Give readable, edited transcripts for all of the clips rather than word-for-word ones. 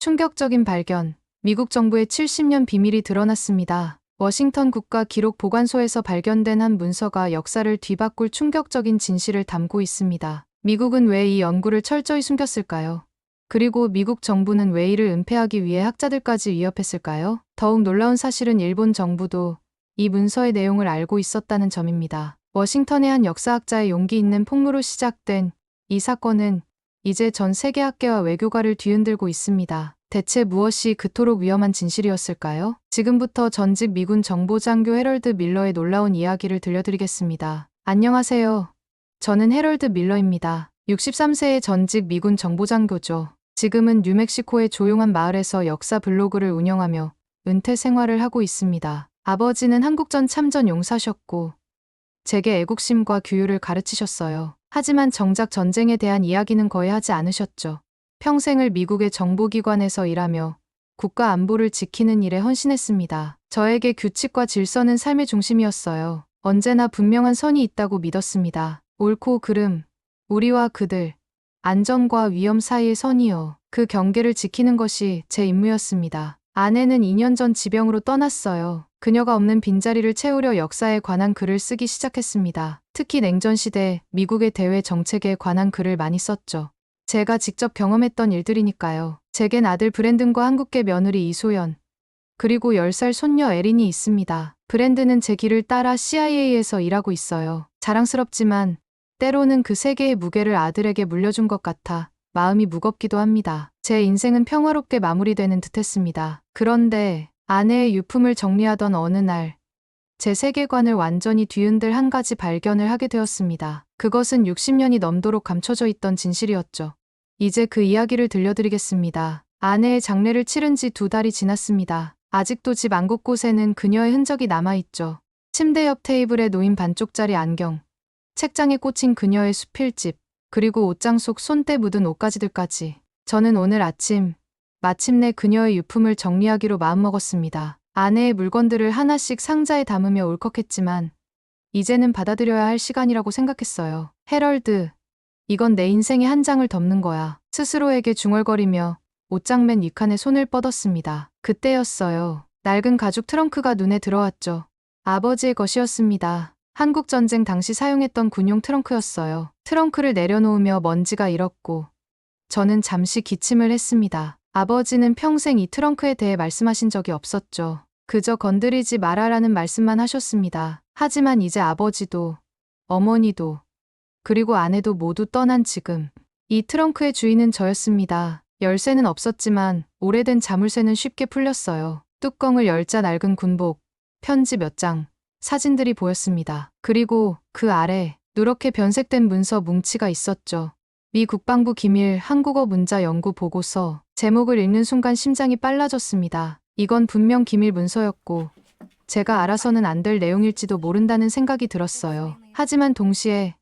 충격적인 발견. 미국 정부의 70년 비밀이 드러났습니다. 워싱턴 국가기록보관소에서 발견된 한 문서가 역사를 뒤바꿀 충격적인 진실을 담고 있습니다. 미국은 왜 이 연구를 철저히 숨겼을까요? 그리고 미국 정부는 왜 이를 은폐하기 위해 학자들까지 위협했을까요? 더욱 놀라운 사실은 일본 정부도 이 문서의 내용을 알고 있었다는 점입니다. 워싱턴의 한 역사학자의 용기 있는 폭로로 시작된 이 사건은 이제 전 세계 학계와 외교가를 뒤흔들고 있습니다. 대체 무엇이 그토록 위험한 진실이었을까요? 지금부터 전직 미군 정보장교 해럴드 밀러의 놀라운 이야기를 들려드리겠습니다. 안녕하세요. 저는 해럴드 밀러입니다. 63세의 전직 미군 정보장교죠. 지금은 뉴멕시코의 조용한 마을에서 역사 블로그를 운영하며 은퇴 생활을 하고 있습니다. 아버지는 한국전 참전 용사셨고 제게 애국심과 규율을 가르치셨어요. 하지만 정작 전쟁에 대한 이야기는 거의 하지 않으셨죠. 평생을 미국의 정보기관에서 일하며 국가 안보를 지키는 일에 헌신했습니다. 저에게 규칙과 질서는 삶의 중심이었어요. 언제나 분명한 선이 있다고 믿었습니다. 옳고 그름, 우리와 그들, 안전과 위험 사이의 선이요. 그 경계를 지키는 것이 제 임무였습니다. 아내는 2년 전 지병으로 떠났어요. 그녀가 없는 빈자리를 채우려 역사에 관한 글을 쓰기 시작했습니다. 특히 냉전 시대 미국의 대외 정책에 관한 글을 많이 썼죠. 제가 직접 경험했던 일들이니까요. 제겐 아들 브랜든과 한국계 며느리 이소연, 그리고 10살 손녀 에린이 있습니다. 브랜든은 제 길을 따라 CIA에서 일하고 있어요. 자랑스럽지만 때로는 그 세계의 무게를 아들에게 물려준 것 같아 마음이 무겁기도 합니다. 제 인생은 평화롭게 마무리되는 듯했습니다. 그런데 아내의 유품을 정리하던 어느 날, 제 세계관을 완전히 뒤흔들 한 가지 발견을 하게 되었습니다. 그것은 60년이 넘도록 감춰져 있던 진실이었죠. 이제 그 이야기를 들려드리겠습니다. 아내의 장례를 치른 지 2달이 지났습니다. 아직도 집 안곳곳에는 그녀의 흔적이 남아있죠. 침대 옆 테이블에 놓인 반쪽짜리 안경, 책장에 꽂힌 그녀의 수필집, 그리고 옷장 속 손때 묻은 옷가지들까지. 저는 오늘 아침 마침내 그녀의 유품을 정리하기로 마음먹었습니다. 아내의 물건들을 하나씩 상자에 담으며 울컥했지만 이제는 받아들여야 할 시간이라고 생각했어요. 해럴드, 이건 내 인생의 한 장을 덮는 거야. 스스로에게 중얼거리며 옷장 맨 윗칸에 손을 뻗었습니다. 그때였어요. 낡은 가죽 트렁크가 눈에 들어왔죠. 아버지의 것이었습니다. 한국전쟁 당시 사용했던 군용 트렁크였어요. 트렁크를 내려놓으며 먼지가 일었고 저는 잠시 기침을 했습니다. 아버지는 평생 이 트렁크에 대해 말씀하신 적이 없었죠. 그저 건드리지 마라라는 말씀만 하셨습니다. 하지만 이제 아버지도, 어머니도, 그리고 아내도 모두 떠난 지금, 이 트렁크의 주인은 저였습니다. 열쇠는 없었지만 오래된 자물쇠는 쉽게 풀렸어요. 뚜껑을 열자 낡은 군복, 편지 몇 장, 사진들이 보였습니다. 그리고 그 아래 누렇게 변색된 문서 뭉치가 있었죠. 미 국방부 기밀 한국어 문자 연구 보고서. 제목을 읽는 순간 심장이 빨라졌습니다. 이건 분명 기밀 문서였고 제가 알아서는 안 될 내용일지도 모른다는 생각이 들었어요. 하지만 동시에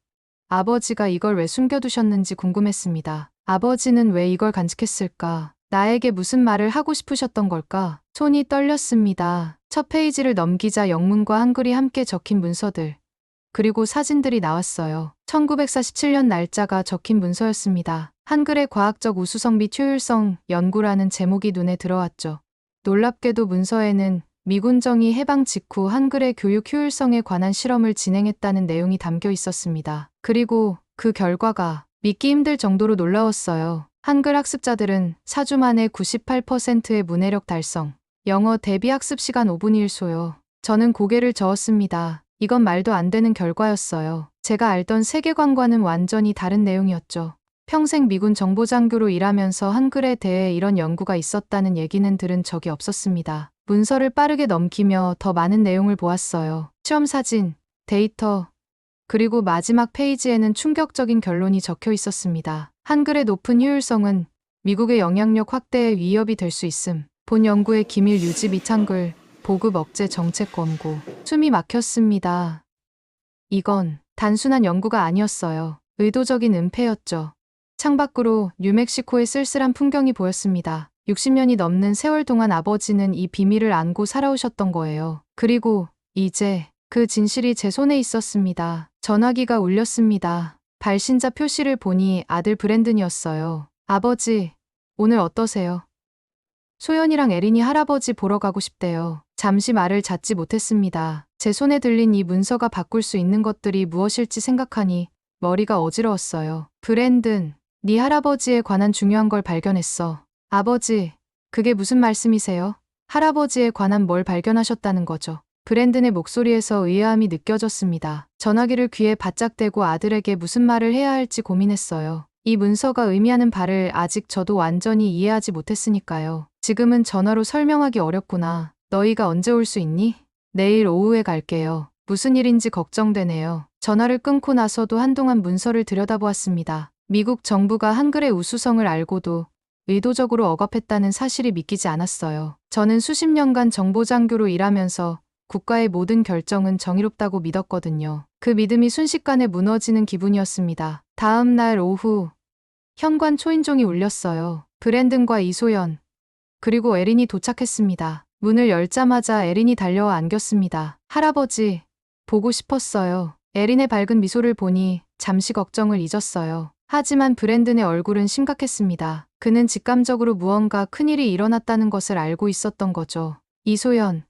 아버지가 이걸 왜 숨겨두셨는지 궁금했습니다. 아버지는 왜 이걸 간직했을까? 나에게 무슨 말을 하고 싶으셨던 걸까? 손이 떨렸습니다. 첫 페이지를 넘기자 영문과 한글이 함께 적힌 문서들, 그리고 사진들이 나왔어요. 1947년 날짜가 적힌 문서였습니다. 한글의 과학적 우수성 및 효율성 연구라는 제목이 눈에 들어왔죠. 놀랍게도 문서에는 미군정이 해방 직후 한글의 교육 효율성에 관한 실험을 진행했다는 내용이 담겨 있었습니다. 그리고 그 결과가 믿기 힘들 정도로 놀라웠어요. 한글 학습자들은 4주 만에 98%의 문해력 달성. 영어 대비 학습 시간 5분의 1소요. 저는 고개를 저었습니다. 이건 말도 안 되는 결과였어요. 제가 알던 세계관과는 완전히 다른 내용이었죠. 평생 미군 정보장교로 일하면서 한글에 대해 이런 연구가 있었다는 얘기는 들은 적이 없었습니다. 문서를 빠르게 넘기며 더 많은 내용을 보았어요. 시험 사진, 데이터, 그리고 마지막 페이지에는 충격적인 결론이 적혀 있었습니다. 한글의 높은 효율성은 미국의 영향력 확대에 위협이 될 수 있음. 본 연구의 기밀 유지 및 한글 보급 억제 정책 권고. 숨이 막혔습니다. 이건 단순한 연구가 아니었어요. 의도적인 은폐였죠. 창밖으로 뉴멕시코의 쓸쓸한 풍경이 보였습니다. 60년이 넘는 세월 동안 아버지는 이 비밀을 안고 살아오셨던 거예요. 그리고 이제 그 진실이 제 손에 있었습니다. 전화기가 울렸습니다. 발신자 표시를 보니 아들 브랜든이었어요. 아버지, 오늘 어떠세요? 소연이랑 에린이 할아버지 보러 가고 싶대요. 잠시 말을 닫지 못했습니다. 제 손에 들린 이 문서가 바꿀 수 있는 것들이 무엇일지 생각하니 머리가 어지러웠어요. 브랜든, 네 할아버지에 관한 중요한 걸 발견했어. 아버지, 그게 무슨 말씀이세요? 할아버지에 관한 뭘 발견하셨다는 거죠? 브랜든의 목소리에서 의아함이 느껴졌습니다. 전화기를 귀에 바짝 대고 아들에게 무슨 말을 해야 할지 고민했어요. 이 문서가 의미하는 바를 아직 저도 완전히 이해하지 못했으니까요. 지금은 전화로 설명하기 어렵구나. 너희가 언제 올 수 있니? 내일 오후에 갈게요. 무슨 일인지 걱정되네요. 전화를 끊고 나서도 한동안 문서를 들여다보았습니다. 미국 정부가 한글의 우수성을 알고도 의도적으로 억압했다는 사실이 믿기지 않았어요. 저는 수십 년간 정보장교로 일하면서 국가의 모든 결정은 정의롭다고 믿었거든요. 그 믿음이 순식간에 무너지는 기분이었습니다. 다음 날 오후, 현관 초인종이 울렸어요. 브랜든과 이소연, 그리고 에린이 도착했습니다. 문을 열자마자 에린이 달려와 안겼습니다. 할아버지, 보고 싶었어요. 에린의 밝은 미소를 보니 잠시 걱정을 잊었어요. 하지만 브랜든의 얼굴은 심각했습니다. 그는 직감적으로 무언가 큰일이 일어났다는 것을 알고 있었던 거죠. 이소연,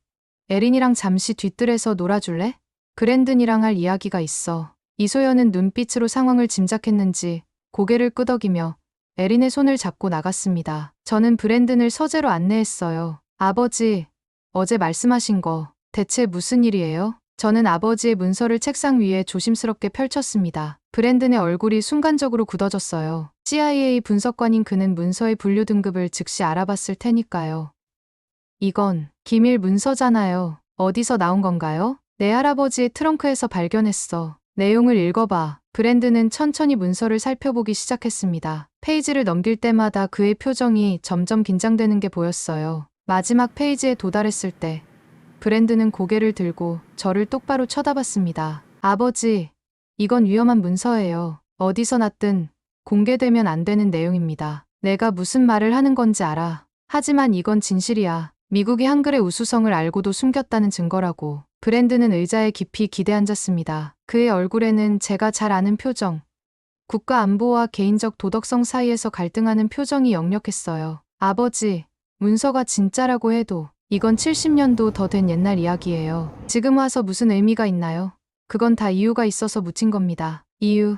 에린이랑 잠시 뒤뜰에서 놀아줄래? 브랜든이랑 할 이야기가 있어. 이소연은 눈빛으로 상황을 짐작했는지 고개를 끄덕이며 에린의 손을 잡고 나갔습니다. 저는 브랜든을 서재로 안내했어요. 아버지, 어제 말씀하신 거 대체 무슨 일이에요? 저는 아버지의 문서를 책상 위에 조심스럽게 펼쳤습니다. 브랜든의 얼굴이 순간적으로 굳어졌어요. CIA 분석관인 그는 문서의 분류 등급을 즉시 알아봤을 테니까요. 이건 기밀 문서잖아요. 어디서 나온 건가요? 내 할아버지의 트렁크에서 발견했어. 내용을 읽어봐. 브랜든은 천천히 문서를 살펴보기 시작했습니다. 페이지를 넘길 때마다 그의 표정이 점점 긴장되는 게 보였어요. 마지막 페이지에 도달했을 때 브랜든은 고개를 들고 저를 똑바로 쳐다봤습니다. 아버지, 이건 위험한 문서예요. 어디서 났든 공개되면 안 되는 내용입니다. 내가 무슨 말을 하는 건지 알아. 하지만 이건 진실이야. 미국이 한글의 우수성을 알고도 숨겼다는 증거라고. 브랜든은 의자에 깊이 기대앉았습니다. 그의 얼굴에는 제가 잘 아는 표정, 국가 안보와 개인적 도덕성 사이에서 갈등하는 표정이 역력했어요. 아버지, 문서가 진짜라고 해도 이건 70년도 더 된 옛날 이야기예요. 지금 와서 무슨 의미가 있나요? 그건 다 이유가 있어서 묻힌 겁니다. 이유?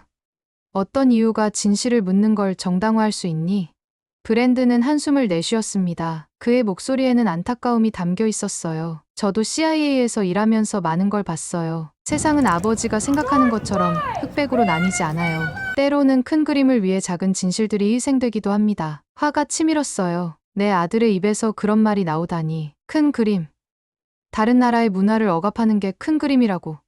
어떤 이유가 진실을 묻는 걸 정당화할 수 있니? 브랜든은 한숨을 내쉬었습니다. 그의 목소리에는 안타까움이 담겨 있었어요. 저도 CIA에서 일하면서 많은 걸 봤어요. 세상은 아버지가 생각하는 것처럼 흑백으로 나뉘지 않아요. 때로는 큰 그림을 위해 작은 진실들이 희생되기도 합니다. 화가 치밀었어요. 내 아들의 입에서 그런 말이 나오다니. 큰 그림. 다른 나라의 문화를 억압하는 게 큰 그림이라고.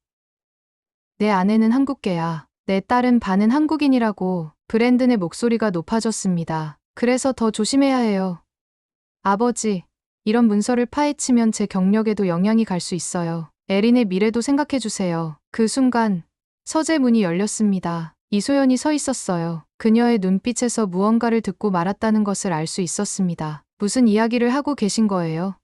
내 아내는 한국계야. 내 딸은 반은 한국인이라고. 브랜든의 목소리가 높아졌습니다. 그래서 더 조심해야 해요. 아버지, 이런 문서를 파헤치면 제 경력에도 영향이 갈 수 있어요. 에린의 미래도 생각해주세요. 그 순간 서재 문이 열렸습니다. 이소연이 서 있었어요. 그녀의 눈빛에서 무언가를 듣고 말았다는 것을 알 수 있었습니다. 무슨 이야기를 하고 계신 거예요?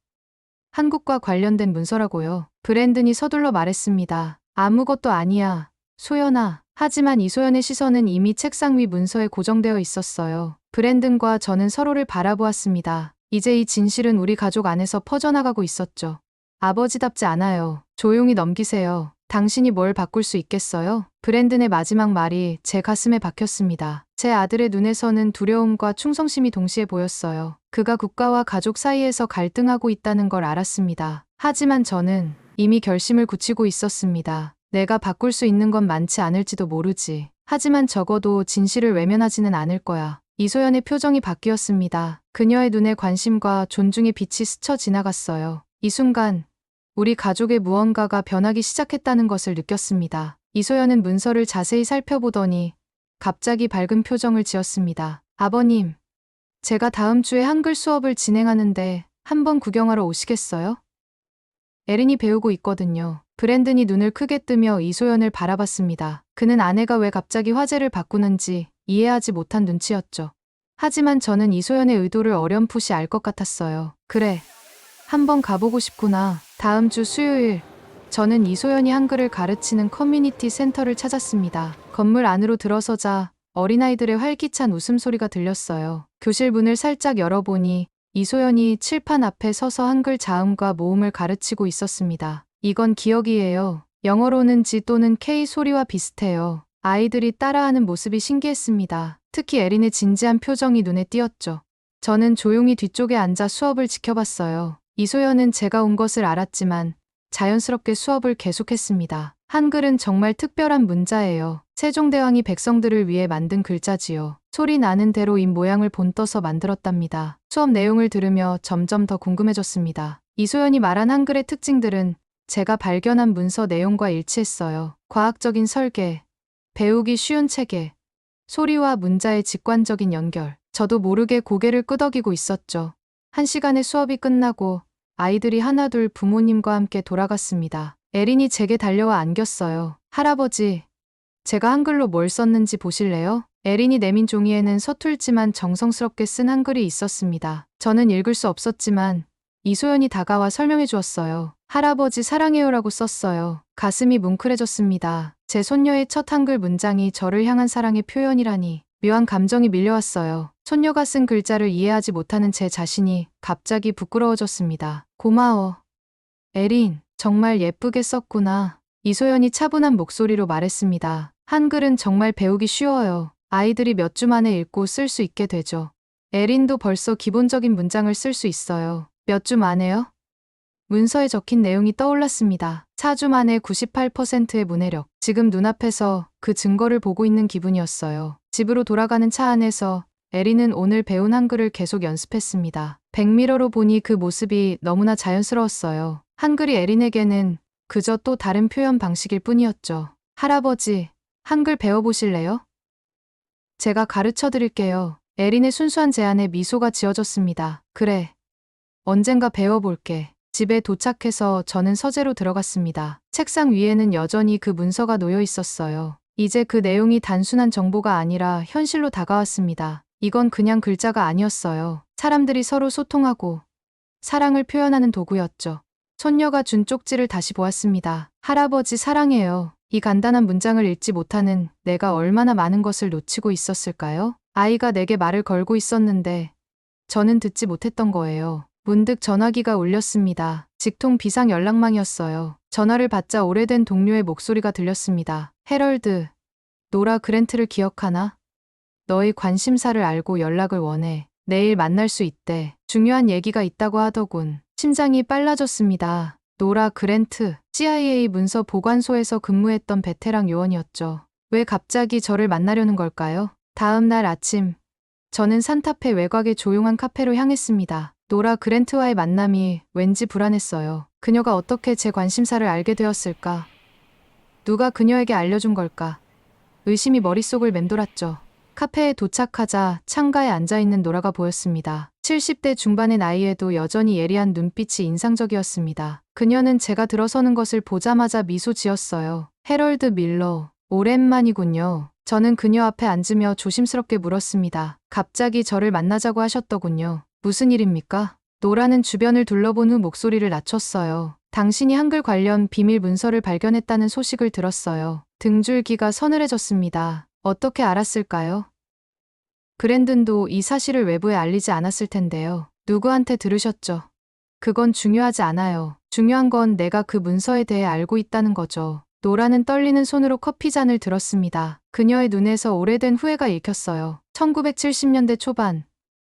한국과 관련된 문서라고요. 브랜든이 서둘러 말했습니다. 아무것도 아니야, 소연아. 하지만 이소연의 시선은 이미 책상 위 문서에 고정되어 있었어요. 브랜든과 저는 서로를 바라보았습니다. 이제 이 진실은 우리 가족 안에서 퍼져나가고 있었죠. 아버지답지 않아요. 조용히 넘기세요. 당신이 뭘 바꿀 수 있겠어요? 브랜든의 마지막 말이 제 가슴에 박혔습니다. 제 아들의 눈에서는 두려움과 충성심이 동시에 보였어요. 그가 국가와 가족 사이에서 갈등하고 있다는 걸 알았습니다. 하지만 저는 이미 결심을 굳히고 있었습니다. 내가 바꿀 수 있는 건 많지 않을지도 모르지. 하지만 적어도 진실을 외면하지는 않을 거야. 이소연의 표정이 바뀌었습니다. 그녀의 눈에 관심과 존중의 빛이 스쳐 지나갔어요. 이 순간 우리 가족의 무언가가 변하기 시작했다는 것을 느꼈습니다. 이소연은 문서를 자세히 살펴보더니 갑자기 밝은 표정을 지었습니다. 아버님, 제가 다음 주에 한글 수업을 진행하는데 한번 구경하러 오시겠어요? 에린이 배우고 있거든요. 브랜든이 눈을 크게 뜨며 이소연을 바라봤습니다. 그는 아내가 왜 갑자기 화제를 바꾸는지 이해하지 못한 눈치였죠. 하지만 저는 이소연의 의도를 어렴풋이 알 것 같았어요. 그래, 한번 가보고 싶구나. 다음 주 수요일, 저는 이소연이 한글을 가르치는 커뮤니티 센터를 찾았습니다. 건물 안으로 들어서자 어린아이들의 활기찬 웃음소리가 들렸어요. 교실 문을 살짝 열어보니 이소연이 칠판 앞에 서서 한글 자음과 모음을 가르치고 있었습니다. 이건 기억이에요. 영어로는 G 또는 K 소리와 비슷해요. 아이들이 따라하는 모습이 신기했습니다. 특히 에린의 진지한 표정이 눈에 띄었죠. 저는 조용히 뒤쪽에 앉아 수업을 지켜봤어요. 이소연은 제가 온 것을 알았지만 자연스럽게 수업을 계속했습니다. 한글은 정말 특별한 문자예요. 세종대왕이 백성들을 위해 만든 글자지요. 소리 나는 대로 입 모양을 본떠서 만들었답니다. 수업 내용을 들으며 점점 더 궁금해졌습니다. 이소연이 말한 한글의 특징들은 제가 발견한 문서 내용과 일치했어요. 과학적인 설계, 배우기 쉬운 체계, 소리와 문자의 직관적인 연결. 저도 모르게 고개를 끄덕이고 있었죠. 1시간의 수업이 끝나고 아이들이 하나둘 부모님과 함께 돌아갔습니다. 에린이 제게 달려와 안겼어요. 할아버지, 제가 한글로 뭘 썼는지 보실래요? 에린이 내민 종이에는 서툴지만 정성스럽게 쓴 한글이 있었습니다. 저는 읽을 수 없었지만 이소연이 다가와 설명해 주었어요. 할아버지 사랑해요라고 썼어요. 가슴이 뭉클해졌습니다. 제 손녀의 첫 한글 문장이 저를 향한 사랑의 표현이라니. 묘한 감정이 밀려왔어요. 손녀가 쓴 글자를 이해하지 못하는 제 자신이 갑자기 부끄러워졌습니다. 고마워. 에린, 정말 예쁘게 썼구나. 이소연이 차분한 목소리로 말했습니다. 한글은 정말 배우기 쉬워요. 아이들이 몇 주 만에 읽고 쓸 수 있게 되죠. 에린도 벌써 기본적인 문장을 쓸 수 있어요. 몇 주 만에요? 문서에 적힌 내용이 떠올랐습니다. 4주 만에 98%의 문해력. 지금 눈앞에서 그 증거를 보고 있는 기분이었어요. 집으로 돌아가는 차 안에서 에린은 오늘 배운 한글을 계속 연습했습니다. 백미러로 보니 그 모습이 너무나 자연스러웠어요. 한글이 에린에게는 그저 또 다른 표현 방식일 뿐이었죠. 할아버지, 한글 배워보실래요? 제가 가르쳐 드릴게요. 에린의 순수한 제안에 미소가 지어졌습니다. 그래. 언젠가 배워볼게. 집에 도착해서 저는 서재로 들어갔습니다. 책상 위에는 여전히 그 문서가 놓여 있었어요. 이제 그 내용이 단순한 정보가 아니라 현실로 다가왔습니다. 이건 그냥 글자가 아니었어요. 사람들이 서로 소통하고 사랑을 표현하는 도구였죠. 손녀가 준 쪽지를 다시 보았습니다. 할아버지 사랑해요. 이 간단한 문장을 읽지 못하는 내가 얼마나 많은 것을 놓치고 있었을까요? 아이가 내게 말을 걸고 있었는데 저는 듣지 못했던 거예요. 문득 전화기가 울렸습니다. 직통 비상 연락망이었어요. 전화를 받자 오래된 동료의 목소리가 들렸습니다. 해럴드, 노라 그랜트를 기억하나? 너의 관심사를 알고 연락을 원해. 내일 만날 수 있대. 중요한 얘기가 있다고 하더군. 심장이 빨라졌습니다. 노라 그랜트, CIA 문서 보관소에서 근무했던 베테랑 요원이었죠. 왜 갑자기 저를 만나려는 걸까요? 다음 날 아침, 저는 산타페 외곽의 조용한 카페로 향했습니다. 노라 그랜트와의 만남이 왠지 불안했어요. 그녀가 어떻게 제 관심사를 알게 되었을까? 누가 그녀에게 알려준 걸까? 의심이 머릿속을 맴돌았죠. 카페에 도착하자 창가에 앉아있는 노라가 보였습니다. 70대 중반의 나이에도 여전히 예리한 눈빛이 인상적이었습니다. 그녀는 제가 들어서는 것을 보자마자 미소 지었어요. 해럴드 밀러, 오랜만이군요. 저는 그녀 앞에 앉으며 조심스럽게 물었습니다. 갑자기 저를 만나자고 하셨더군요. 무슨 일입니까? 노라는 주변을 둘러본 후 목소리를 낮췄어요. 당신이 한글 관련 비밀 문서를 발견했다는 소식을 들었어요. 등줄기가 서늘해졌습니다. 어떻게 알았을까요? 그랜든도 이 사실을 외부에 알리지 않았을 텐데요. 누구한테 들으셨죠? 그건 중요하지 않아요. 중요한 건 내가 그 문서에 대해 알고 있다는 거죠. 노라는 떨리는 손으로 커피잔을 들었습니다. 그녀의 눈에서 오래된 후회가 읽혔어요. 1970년대 초반,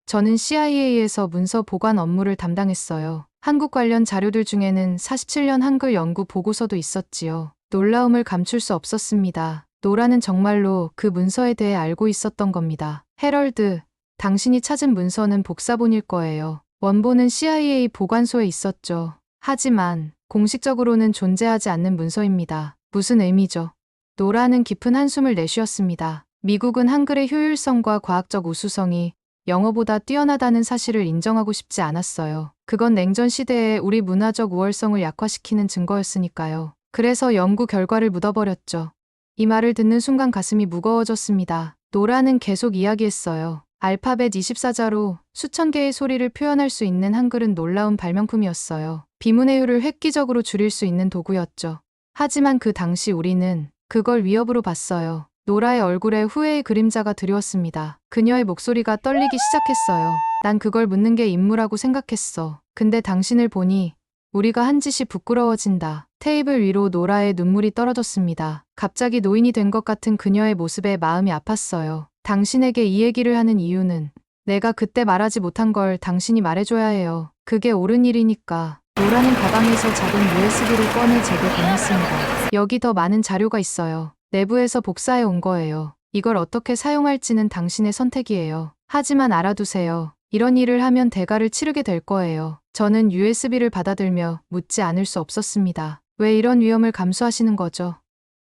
저는 CIA에서 문서 보관 업무를 담당했어요. 한국 관련 자료들 중에는 47년 한글 연구 보고서도 있었지요. 놀라움을 감출 수 없었습니다. 노라는 정말로 그 문서에 대해 알고 있었던 겁니다. 해럴드, 당신이 찾은 문서는 복사본일 거예요. 원본은 CIA 보관소에 있었죠. 하지만 공식적으로는 존재하지 않는 문서입니다. 무슨 의미죠? 노라는 깊은 한숨을 내쉬었습니다. 미국은 한글의 효율성과 과학적 우수성이 영어보다 뛰어나다는 사실을 인정하고 싶지 않았어요. 그건 냉전 시대에 우리 문화적 우월성을 약화시키는 증거였으니까요. 그래서 연구 결과를 묻어버렸죠. 이 말을 듣는 순간 가슴이 무거워졌습니다. 노라는 계속 이야기했어요. 알파벳 24자로 수천 개의 소리를 표현할 수 있는 한글은 놀라운 발명품이었어요. 비문해율을 획기적으로 줄일 수 있는 도구였죠. 하지만 그 당시 우리는 그걸 위협으로 봤어요. 노라의 얼굴에 후회의 그림자가 드리웠습니다. 그녀의 목소리가 떨리기 시작했어요. 난 그걸 묻는 게 임무라고 생각했어. 근데 당신을 보니 우리가 한 짓이 부끄러워진다. 테이블 위로 노라의 눈물이 떨어졌습니다. 갑자기 노인이 된 것 같은 그녀의 모습에 마음이 아팠어요. 당신에게 이 얘기를 하는 이유는 내가 그때 말하지 못한 걸 당신이 말해줘야 해요. 그게 옳은 일이니까. 노라는 가방에서 작은 USB를 꺼내 제게 건넸습니다. 여기 더 많은 자료가 있어요. 내부에서 복사해 온 거예요. 이걸 어떻게 사용할지는 당신의 선택이에요. 하지만 알아두세요. 이런 일을 하면 대가를 치르게 될 거예요. 저는 USB를 받아들며 묻지 않을 수 없었습니다. 왜 이런 위험을 감수하시는 거죠?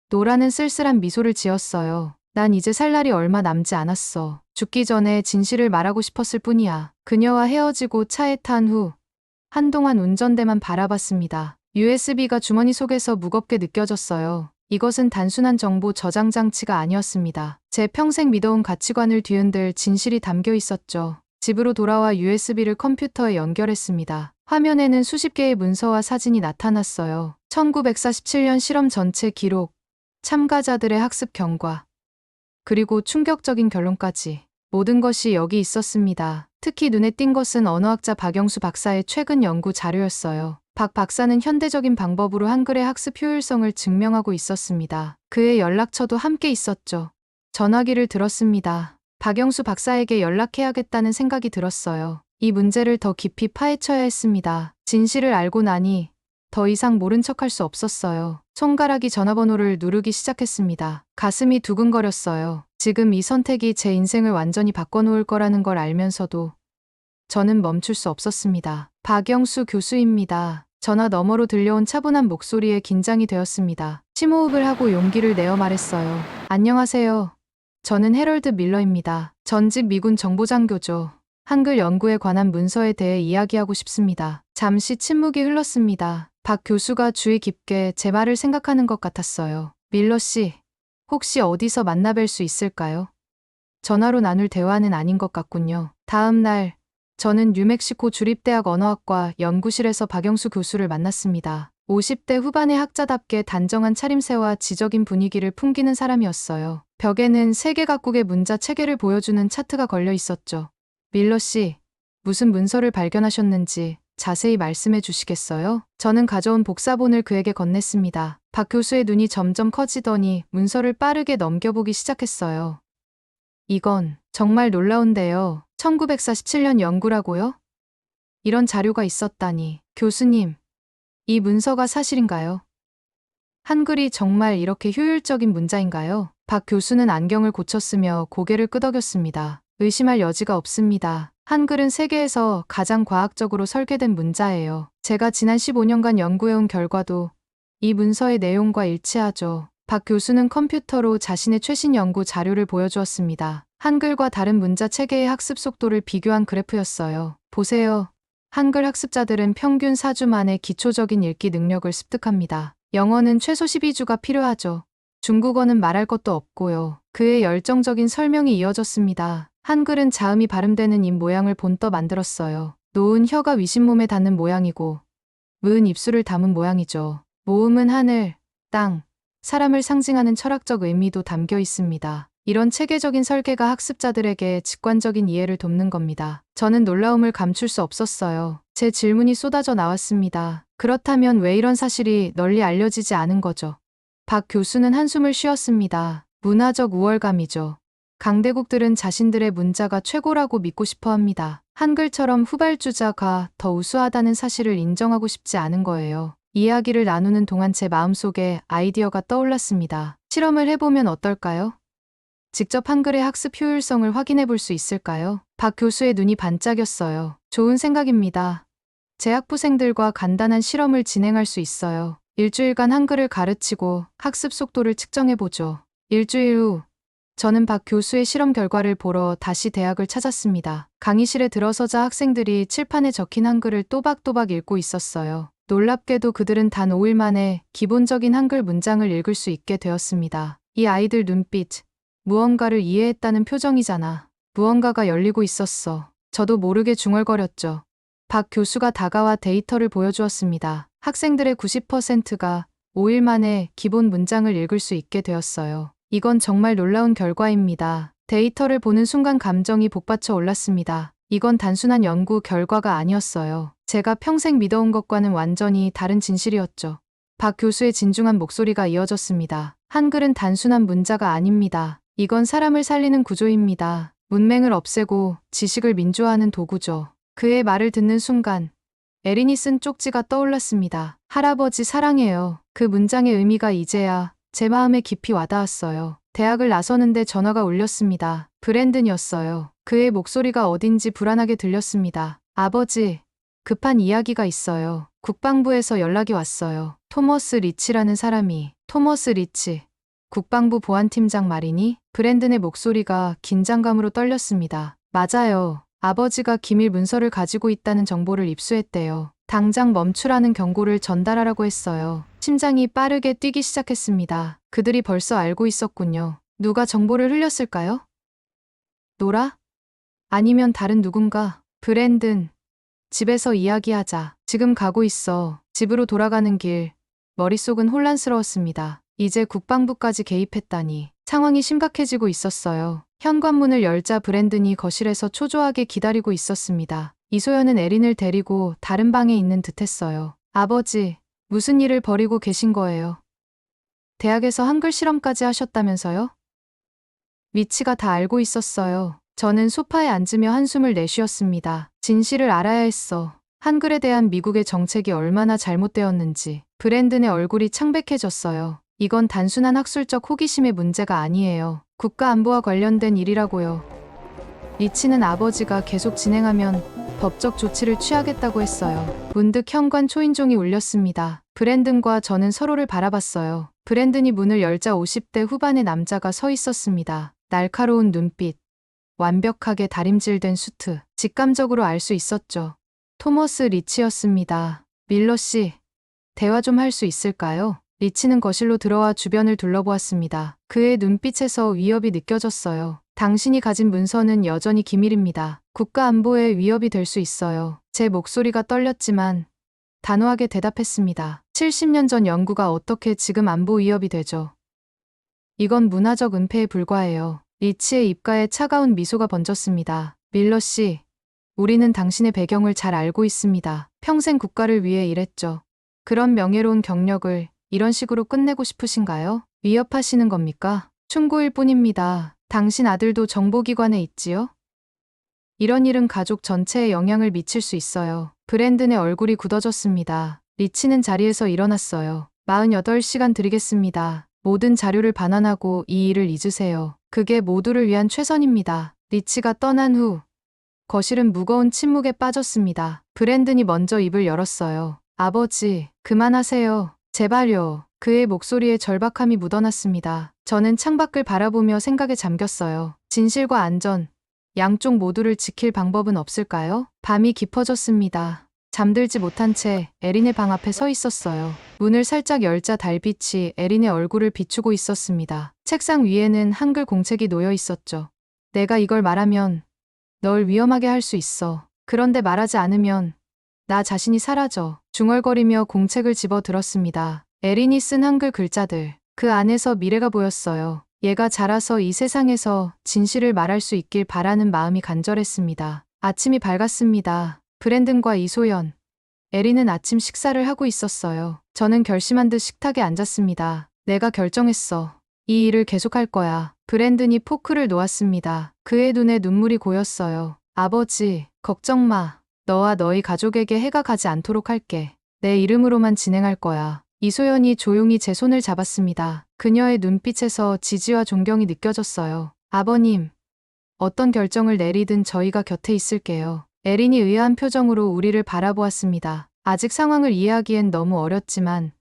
노라는 쓸쓸한 미소를 지었어요. 난 이제 살 날이 얼마 남지 않았어. 죽기 전에 진실을 말하고 싶었을 뿐이야. 그녀와 헤어지고 차에 탄 후 한동안 운전대만 바라봤습니다. USB가 주머니 속에서 무겁게 느껴졌어요. 이것은 단순한 정보 저장 장치가 아니었습니다. 제 평생 믿어온 가치관을 뒤흔들 진실이 담겨 있었죠. 집으로 돌아와 USB를 컴퓨터에 연결했습니다. 화면에는 수십 개의 문서와 사진이 나타났어요. 1947년 실험 전체 기록, 참가자들의 학습 경과, 그리고 충격적인 결론까지. 모든 것이 여기 있었습니다. 특히 눈에 띈 것은 언어학자 박영수 박사의 최근 연구 자료였어요. 박 박사는 현대적인 방법으로 한글의 학습 효율성을 증명하고 있었습니다. 그의 연락처도 함께 있었죠. 전화기를 들었습니다. 박영수 박사에게 연락해야겠다는 생각이 들었어요. 이 문제를 더 깊이 파헤쳐야 했습니다. 진실을 알고 나니 더 이상 모른 척할 수 없었어요. 손가락이 전화번호를 누르기 시작했습니다. 가슴이 두근거렸어요. 지금 이 선택이 제 인생을 완전히 바꿔놓을 거라는 걸 알면서도 저는 멈출 수 없었습니다. 박영수 교수입니다. 전화 너머로 들려온 차분한 목소리에 긴장이 되었습니다. 심호흡을 하고 용기를 내어 말했어요. 안녕하세요. 저는 해럴드 밀러입니다. 전직 미군 정보장교죠. 한글 연구에 관한 문서에 대해 이야기하고 싶습니다. 잠시 침묵이 흘렀습니다. 박 교수가 주의 깊게 제 말을 생각하는 것 같았어요. 밀러 씨, 혹시 어디서 만나뵐 수 있을까요? 전화로 나눌 대화는 아닌 것 같군요. 다음 날, 저는 뉴멕시코 주립대학 언어학과 연구실에서 박영수 교수를 만났습니다. 50대 후반의 학자답게 단정한 차림새와 지적인 분위기를 풍기는 사람이었어요. 벽에는 세계 각국의 문자 체계를 보여주는 차트가 걸려 있었죠. 밀러 씨, 무슨 문서를 발견하셨는지 자세히 말씀해 주시겠어요? 저는 가져온 복사본을 그에게 건넸습니다. 박 교수의 눈이 점점 커지더니 문서를 빠르게 넘겨보기 시작했어요. 이건 정말 놀라운데요. 1947년 연구라고요? 이런 자료가 있었다니. 교수님, 이 문서가 사실인가요? 한글이 정말 이렇게 효율적인 문자인가요? 박 교수는 안경을 고쳤으며 고개를 끄덕였습니다. 의심할 여지가 없습니다. 한글은 세계에서 가장 과학적으로 설계된 문자예요. 제가 지난 15년간 연구해온 결과도 이 문서의 내용과 일치하죠. 박 교수는 컴퓨터로 자신의 최신 연구 자료를 보여주었습니다. 한글과 다른 문자 체계의 학습 속도를 비교한 그래프였어요. 보세요. 한글 학습자들은 평균 4주 만에 기초적인 읽기 능력을 습득합니다. 영어는 최소 12주가 필요하죠. 중국어는 말할 것도 없고요. 그의 열정적인 설명이 이어졌습니다. 한글은 자음이 발음되는 입 모양을 본떠 만들었어요. 노은 혀가 위신몸에 닿는 모양이고 무은 입술을 담은 모양이죠. 모음은 하늘, 땅, 사람을 상징하는 철학적 의미도 담겨 있습니다. 이런 체계적인 설계가 학습자들에게 직관적인 이해를 돕는 겁니다. 저는 놀라움을 감출 수 없었어요. 제 질문이 쏟아져 나왔습니다. 그렇다면 왜 이런 사실이 널리 알려지지 않은 거죠? 박 교수는 한숨을 쉬었습니다. 문화적 우월감이죠. 강대국들은 자신들의 문자가 최고라고 믿고 싶어 합니다. 한글처럼 후발주자가 더 우수하다는 사실을 인정하고 싶지 않은 거예요. 이야기를 나누는 동안 제 마음속에 아이디어가 떠올랐습니다. 실험을 해보면 어떨까요? 직접 한글의 학습 효율성을 확인해 볼 수 있을까요? 박 교수의 눈이 반짝였어요. 좋은 생각입니다. 제 학부생들과 간단한 실험을 진행할 수 있어요. 일주일간 한글을 가르치고 학습 속도를 측정해 보죠. 일주일 후, 저는 박 교수의 실험 결과를 보러 다시 대학을 찾았습니다. 강의실에 들어서자 학생들이 칠판에 적힌 한글을 또박또박 읽고 있었어요. 놀랍게도 그들은 단 5일 만에 기본적인 한글 문장을 읽을 수 있게 되었습니다. 이 아이들 눈빛, 무언가를 이해했다는 표정이잖아. 무언가가 열리고 있었어. 저도 모르게 중얼거렸죠. 박 교수가 다가와 데이터를 보여주었습니다. 학생들의 90%가 5일 만에 기본 문장을 읽을 수 있게 되었어요. 이건 정말 놀라운 결과입니다. 데이터를 보는 순간 감정이 복받쳐 올랐습니다. 이건 단순한 연구 결과가 아니었어요. 제가 평생 믿어온 것과는 완전히 다른 진실이었죠. 박 교수의 진중한 목소리가 이어졌습니다. 한글은 단순한 문자가 아닙니다. 이건 사람을 살리는 구조입니다. 문맹을 없애고 지식을 민주화하는 도구죠. 그의 말을 듣는 순간 에린이 쓴 쪽지가 떠올랐습니다. 할아버지 사랑해요. 그 문장의 의미가 이제야 제 마음에 깊이 와닿았어요. 대학을 나서는데 전화가 울렸습니다. 브랜든이었어요. 그의 목소리가 어딘지 불안하게 들렸습니다. 아버지, 급한 이야기가 있어요. 국방부에서 연락이 왔어요. 토머스 리치라는 사람이. 토머스 리치. 국방부 보안팀장 말이니? 브랜든의 목소리가 긴장감으로 떨렸습니다. 맞아요. 아버지가 기밀 문서를 가지고 있다는 정보를 입수했대요. 당장 멈추라는 경고를 전달하라고 했어요. 심장이 빠르게 뛰기 시작했습니다. 그들이 벌써 알고 있었군요. 누가 정보를 흘렸을까요? 노라? 아니면 다른 누군가? 브랜든. 집에서 이야기하자. 지금 가고 있어. 집으로 돌아가는 길. 머릿속은 혼란스러웠습니다. 이제 국방부까지 개입했다니. 상황이 심각해지고 있었어요. 현관문을 열자 브랜든이 거실에서 초조하게 기다리고 있었습니다. 이소연은 에린을 데리고 다른 방에 있는 듯했어요. 아버지, 무슨 일을 벌이고 계신 거예요? 대학에서 한글 실험까지 하셨다면서요? 위치가 다 알고 있었어요. 저는 소파에 앉으며 한숨을 내쉬었습니다. 진실을 알아야 했어. 한글에 대한 미국의 정책이 얼마나 잘못되었는지. 브랜든의 얼굴이 창백해졌어요. 이건 단순한 학술적 호기심의 문제가 아니에요. 국가 안보와 관련된 일이라고요. 리치는 아버지가 계속 진행하면 법적 조치를 취하겠다고 했어요. 문득 현관 초인종이 울렸습니다. 브랜든과 저는 서로를 바라봤어요. 브랜든이 문을 열자 50대 후반의 남자가 서 있었습니다. 날카로운 눈빛, 완벽하게 다림질된 수트. 직감적으로 알 수 있었죠. 토머스 리치였습니다. 밀러 씨, 대화 좀 할 수 있을까요? 리치는 거실로 들어와 주변을 둘러보았습니다. 그의 눈빛에서 위협이 느껴졌어요. 당신이 가진 문서는 여전히 기밀입니다. 국가 안보에 위협이 될 수 있어요. 제 목소리가 떨렸지만 단호하게 대답했습니다. 70년 전 연구가 어떻게 지금 안보 위협이 되죠? 이건 문화적 은폐에 불과해요. 리치의 입가에 차가운 미소가 번졌습니다. 밀러 씨, 우리는 당신의 배경을 잘 알고 있습니다. 평생 국가를 위해 일했죠. 그런 명예로운 경력을 이런 식으로 끝내고 싶으신가요? 위협하시는 겁니까? 충고일 뿐입니다. 당신 아들도 정보기관에 있지요? 이런 일은 가족 전체에 영향을 미칠 수 있어요. 브랜든의 얼굴이 굳어졌습니다. 리치는 자리에서 일어났어요. 48시간 드리겠습니다. 모든 자료를 반환하고 이 일을 잊으세요. 그게 모두를 위한 최선입니다. 리치가 떠난 후 거실은 무거운 침묵에 빠졌습니다. 브랜든이 먼저 입을 열었어요. 아버지, 그만하세요. 제발요. 그의 목소리에 절박함이 묻어났습니다. 저는 창밖을 바라보며 생각에 잠겼어요. 진실과 안전, 양쪽 모두를 지킬 방법은 없을까요? 밤이 깊어졌습니다. 잠들지 못한 채 에린의 방 앞에 서 있었어요. 문을 살짝 열자 달빛이 에린의 얼굴을 비추고 있었습니다. 책상 위에는 한글 공책이 놓여 있었죠. 내가 이걸 말하면 널 위험하게 할 수 있어. 그런데 말하지 않으면 나 자신이 사라져. 중얼거리며 공책을 집어 들었습니다. 에린이 쓴 한글 글자들. 그 안에서 미래가 보였어요. 얘가 자라서 이 세상에서 진실을 말할 수 있길 바라는 마음이 간절했습니다. 아침이 밝았습니다. 브랜든과 이소연, 에린은 아침 식사를 하고 있었어요. 저는 결심한 듯 식탁에 앉았습니다. 내가 결정했어. 이 일을 계속할 거야. 브랜든이 포크를 놓았습니다. 그의 눈에 눈물이 고였어요. 아버지, 걱정 마. 너와 너희 가족에게 해가 가지 않도록 할게. 내 이름으로만 진행할 거야. 이소연이 조용히 제 손을 잡았습니다. 그녀의 눈빛에서 지지와 존경이 느껴졌어요. 아버님, 어떤 결정을 내리든 저희가 곁에 있을게요. 에린이 의아한 표정으로 우리를 바라보았습니다. 아직 상황을 이해하기엔 너무 어렸지만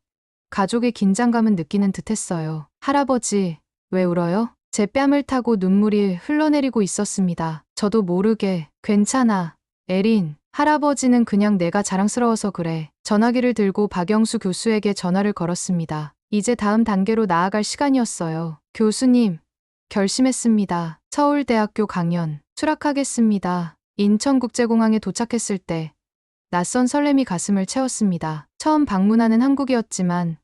가족의 긴장감은 느끼는 듯했어요. 할아버지, 왜 울어요? 제 뺨을 타고 눈물이 흘러내리고 있었습니다. 저도 모르게 괜찮아. 에린, 할아버지는 그냥 내가 자랑스러워서 그래. 전화기를 들고 박영수 교수에게 전화를 걸었습니다. 이제 다음 단계로 나아갈 시간이었어요. 교수님, 결심했습니다. 서울대학교 강연 수락하겠습니다. 인천국제공항에 도착했을 때 낯선 설렘이 가슴을 채웠습니다. 처음 방문하는 한국이었지만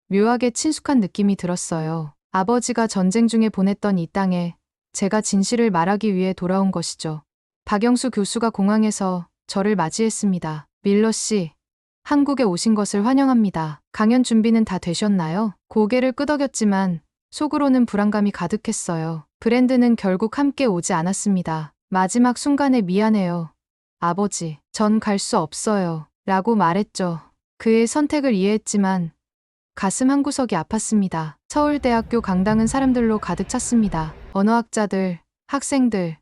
묘하게 친숙한 느낌이 들었어요. 아버지가 전쟁 중에 보냈던 이 땅에 제가 진실을 말하기 위해 돌아온 것이죠. 박영수 교수가 공항에서 저를 맞이했습니다. 밀러 씨, 한국에 오신 것을 환영합니다. 강연 준비는 다 되셨나요? 고개를 끄덕였지만 속으로는 불안감이 가득했어요. 브랜드는 결국 함께 오지 않았습니다. 마지막 순간에 미안해요. 아버지, 전 갈 수 없어요. 라고 말했죠. 그의 선택을 이해했지만 가슴 한구석이 아팠습니다. 서울대학교 강당은 사람들로 가득 찼습니다. 언어학자들, 학생들,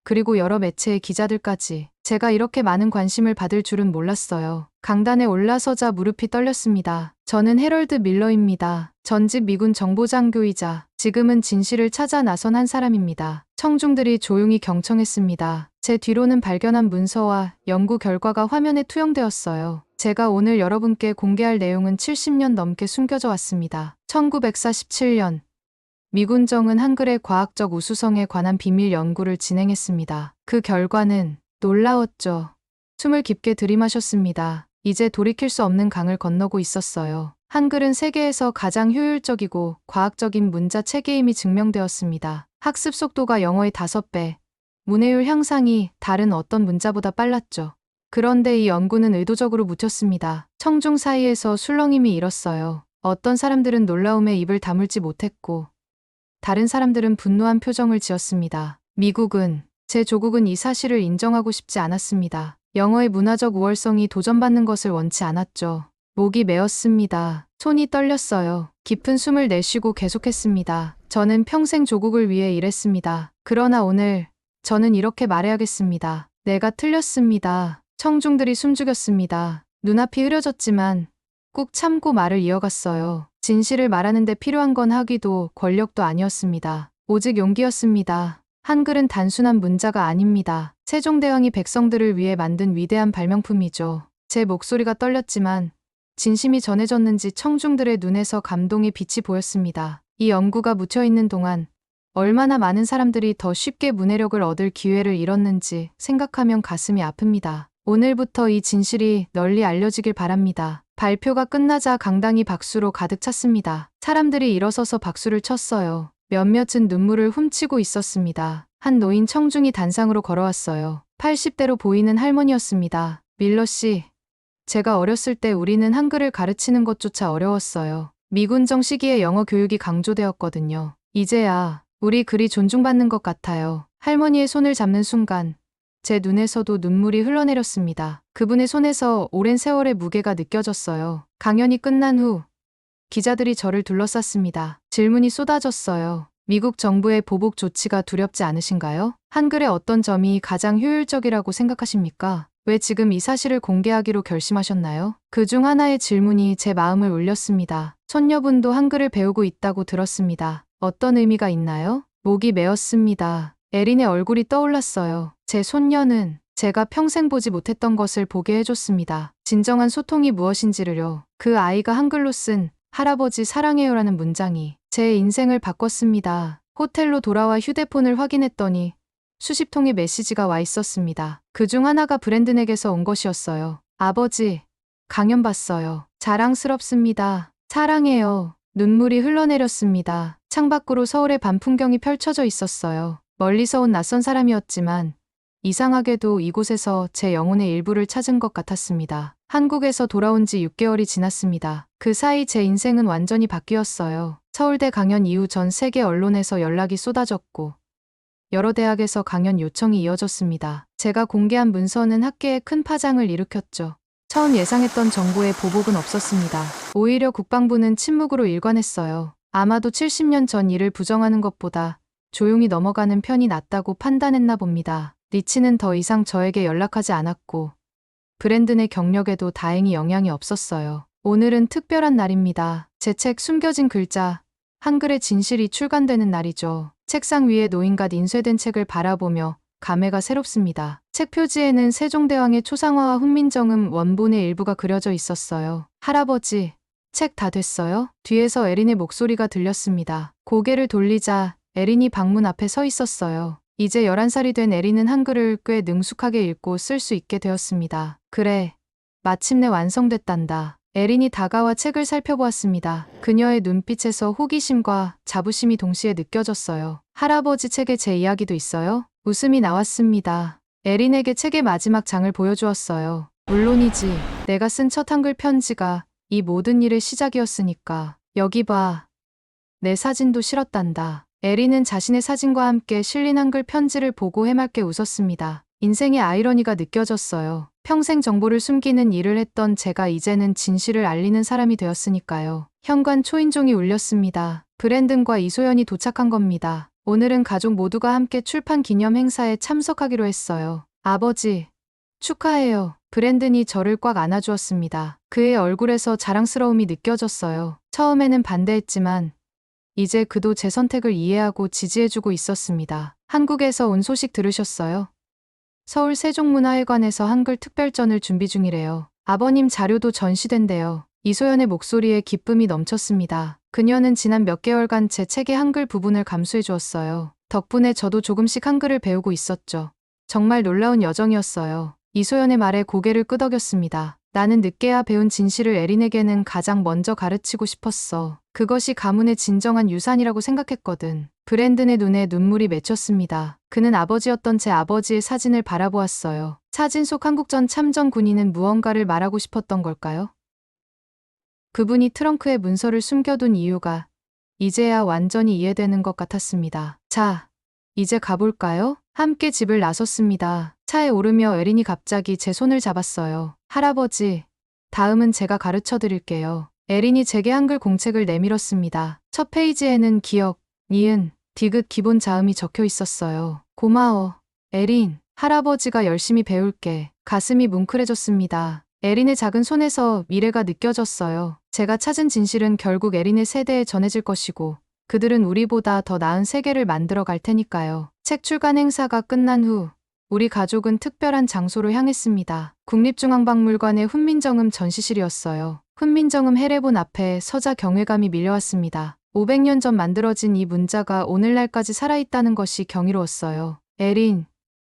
그리고 여러 매체의 기자들까지. 제가 이렇게 많은 관심을 받을 줄은 몰랐어요. 강단에 올라서자 무릎이 떨렸습니다. 저는 해럴드 밀러입니다. 전직 미군 정보장교이자 지금은 진실을 찾아 나선 한 사람입니다. 청중들이 조용히 경청했습니다. 제 뒤로는 발견한 문서와 연구 결과가 화면에 투영되었어요. 제가 오늘 여러분께 공개할 내용은 70년 넘게 숨겨져 왔습니다. 1947년 미군정은 한글의 과학적 우수성에 관한 비밀 연구를 진행했습니다. 그 결과는 놀라웠죠. 숨을 깊게 들이마셨습니다. 이제 돌이킬 수 없는 강을 건너고 있었어요. 한글은 세계에서 가장 효율적이고 과학적인 문자 체계임이 증명되었습니다. 학습 속도가 영어의 5배, 문해율 향상이 다른 어떤 문자보다 빨랐죠. 그런데 이 연구는 의도적으로 묻혔습니다. 청중 사이에서 술렁임이 일었어요. 어떤 사람들은 놀라움에 입을 다물지 못했고 다른 사람들은 분노한 표정을 지었습니다. 미국은, 제 조국은 이 사실을 인정하고 싶지 않았습니다. 영어의 문화적 우월성이 도전받는 것을 원치 않았죠. 목이 메었습니다. 손이 떨렸어요. 깊은 숨을 내쉬고 계속했습니다. 저는 평생 조국을 위해 일했습니다. 그러나 오늘 저는 이렇게 말해야겠습니다. 내가 틀렸습니다. 청중들이 숨죽였습니다. 눈앞이 흐려졌지만 꾹 참고 말을 이어갔어요. 진실을 말하는 데 필요한 건 학위도 권력도 아니었습니다. 오직 용기였습니다. 한글은 단순한 문자가 아닙니다. 세종대왕이 백성들을 위해 만든 위대한 발명품이죠. 제 목소리가 떨렸지만 진심이 전해졌는지 청중들의 눈에서 감동의 빛이 보였습니다. 이 연구가 묻혀있는 동안 얼마나 많은 사람들이 더 쉽게 문해력을 얻을 기회를 잃었는지 생각하면 가슴이 아픕니다. 오늘부터 이 진실이 널리 알려지길 바랍니다. 발표가 끝나자 강당이 박수로 가득 찼습니다. 사람들이 일어서서 박수를 쳤어요. 몇몇은 눈물을 훔치고 있었습니다. 한 노인 청중이 단상으로 걸어왔어요. 80대로 보이는 할머니였습니다. 밀러 씨, 제가 어렸을 때 우리는 한글을 가르치는 것조차 어려웠어요. 미군정 시기에 영어 교육이 강조되었거든요. 이제야 우리 글이 존중받는 것 같아요. 할머니의 손을 잡는 순간 제 눈에서도 눈물이 흘러내렸습니다. 그분의 손에서 오랜 세월의 무게가 느껴졌어요. 강연이 끝난 후 기자들이 저를 둘러쌌습니다. 질문이 쏟아졌어요. 미국 정부의 보복 조치가 두렵지 않으신가요? 한글의 어떤 점이 가장 효율적이라고 생각하십니까? 왜 지금 이 사실을 공개하기로 결심하셨나요? 그중 하나의 질문이 제 마음을 울렸습니다. 손녀분도 한글을 배우고 있다고 들었습니다. 어떤 의미가 있나요? 목이 메었습니다. 에린의 얼굴이 떠올랐어요. 제 손녀는 제가 평생 보지 못했던 것을 보게 해줬습니다. 진정한 소통이 무엇인지를요. 그 아이가 한글로 쓴 할아버지 사랑해요라는 문장이 제 인생을 바꿨습니다. 호텔로 돌아와 휴대폰을 확인했더니 수십 통의 메시지가 와 있었습니다. 그중 하나가 브랜든에게서 온 것이었어요. 아버지, 강연 봤어요. 자랑스럽습니다. 사랑해요. 눈물이 흘러내렸습니다. 창밖으로 서울의 밤 풍경이 펼쳐져 있었어요. 멀리서 온 낯선 사람이었지만 이상하게도 이곳에서 제 영혼의 일부를 찾은 것 같았습니다. 한국에서 돌아온 지 6개월이 지났습니다. 그 사이 제 인생은 완전히 바뀌었어요. 서울대 강연 이후 전 세계 언론에서 연락이 쏟아졌고 여러 대학에서 강연 요청이 이어졌습니다. 제가 공개한 문서는 학계에 큰 파장을 일으켰죠. 처음 예상했던 정보의 보복은 없었습니다. 오히려 국방부는 침묵으로 일관했어요. 아마도 70년 전 일을 부정하는 것보다 조용히 넘어가는 편이 낫다고 판단했나 봅니다. 리치는 더 이상 저에게 연락하지 않았고 브랜든의 경력에도 다행히 영향이 없었어요. 오늘은 특별한 날입니다. 제 책 숨겨진 글자, 한글의 진실이 출간되는 날이죠. 책상 위에 놓인 갓 인쇄된 책을 바라보며 감회가 새롭습니다. 책 표지에는 세종대왕의 초상화와 훈민정음 원본의 일부가 그려져 있었어요. 할아버지, 책 다 됐어요? 뒤에서 에린의 목소리가 들렸습니다. 고개를 돌리자 에린이 방문 앞에 서 있었어요. 이제 11살이 된 에린은 한글을 꽤 능숙하게 읽고 쓸 수 있게 되었습니다. 그래, 마침내 완성됐단다. 에린이 다가와 책을 살펴보았습니다. 그녀의 눈빛에서 호기심과 자부심이 동시에 느껴졌어요. 할아버지 책에 제 이야기도 있어요? 웃음이 나왔습니다. 에린에게 책의 마지막 장을 보여주었어요. 물론이지. 내가 쓴 첫 한글 편지가 이 모든 일의 시작이었으니까. 여기 봐. 내 사진도 실었단다. 에린은 자신의 사진과 함께 실린 한글 편지를 보고 해맑게 웃었습니다. 인생의 아이러니가 느껴졌어요. 평생 정보를 숨기는 일을 했던 제가 이제는 진실을 알리는 사람이 되었으니까요. 현관 초인종이 울렸습니다. 브랜든과 이소연이 도착한 겁니다. 오늘은 가족 모두가 함께 출판 기념 행사에 참석하기로 했어요. 아버지, 축하해요. 브랜든이 저를 꽉 안아주었습니다. 그의 얼굴에서 자랑스러움이 느껴졌어요. 처음에는 반대했지만 이제 그도 제 선택을 이해하고 지지해주고 있었습니다. 한국에서 온 소식 들으셨어요? 서울 세종문화회관에서 한글 특별전을 준비 중이래요. 아버님 자료도 전시된대요. 이소연의 목소리에 기쁨이 넘쳤습니다. 그녀는 지난 몇 개월간 제 책의 한글 부분을 감수해 주었어요. 덕분에 저도 조금씩 한글을 배우고 있었죠. 정말 놀라운 여정이었어요. 이소연의 말에 고개를 끄덕였습니다. 나는 늦게야 배운 진실을 에린에게는 가장 먼저 가르치고 싶었어. 그것이 가문의 진정한 유산이라고 생각했거든. 브랜든의 눈에 눈물이 맺혔습니다. 그는 아버지였던 제 아버지의 사진을 바라보았어요. 사진 속 한국전 참전 군인은 무언가를 말하고 싶었던 걸까요? 그분이 트렁크에 문서를 숨겨둔 이유가 이제야 완전히 이해되는 것 같았습니다. 자, 이제 가볼까요? 함께 집을 나섰습니다. 차에 오르며 에린이 갑자기 제 손을 잡았어요. 할아버지, 다음은 제가 가르쳐 드릴게요. 에린이 제게 한글 공책을 내밀었습니다. 첫 페이지에는 기역, 니은, 디귿 기본 자음이 적혀 있었어요. 고마워, 에린. 할아버지가 열심히 배울게. 가슴이 뭉클해졌습니다. 에린의 작은 손에서 미래가 느껴졌어요. 제가 찾은 진실은 결국 에린의 세대에 전해질 것이고 그들은 우리보다 더 나은 세계를 만들어 갈 테니까요. 책 출간 행사가 끝난 후 우리 가족은 특별한 장소로 향했습니다. 국립중앙박물관의 훈민정음 전시실이었어요. 훈민정음 해례본 앞에 서자 경외감이 밀려왔습니다. 500년 전 만들어진 이 문자가 오늘날까지 살아있다는 것이 경이로웠어요. 에린,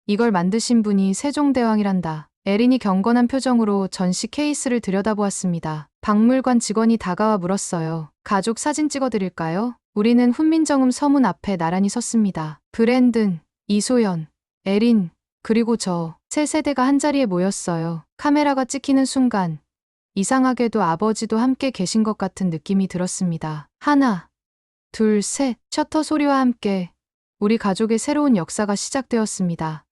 이걸 만드신 분이 세종대왕이란다. 에린이 경건한 표정으로 전시 케이스를 들여다보았습니다. 박물관 직원이 다가와 물었어요. 가족 사진 찍어드릴까요? 우리는 훈민정음 서문 앞에 나란히 섰습니다. 브랜든, 이소연, 에린, 그리고 저, 세 세대가 한자리에 모였어요. 카메라가 찍히는 순간 이상하게도 아버지도 함께 계신 것 같은 느낌이 들었습니다. 하나, 둘, 셋, 셔터 소리와 함께 우리 가족의 새로운 역사가 시작되었습니다.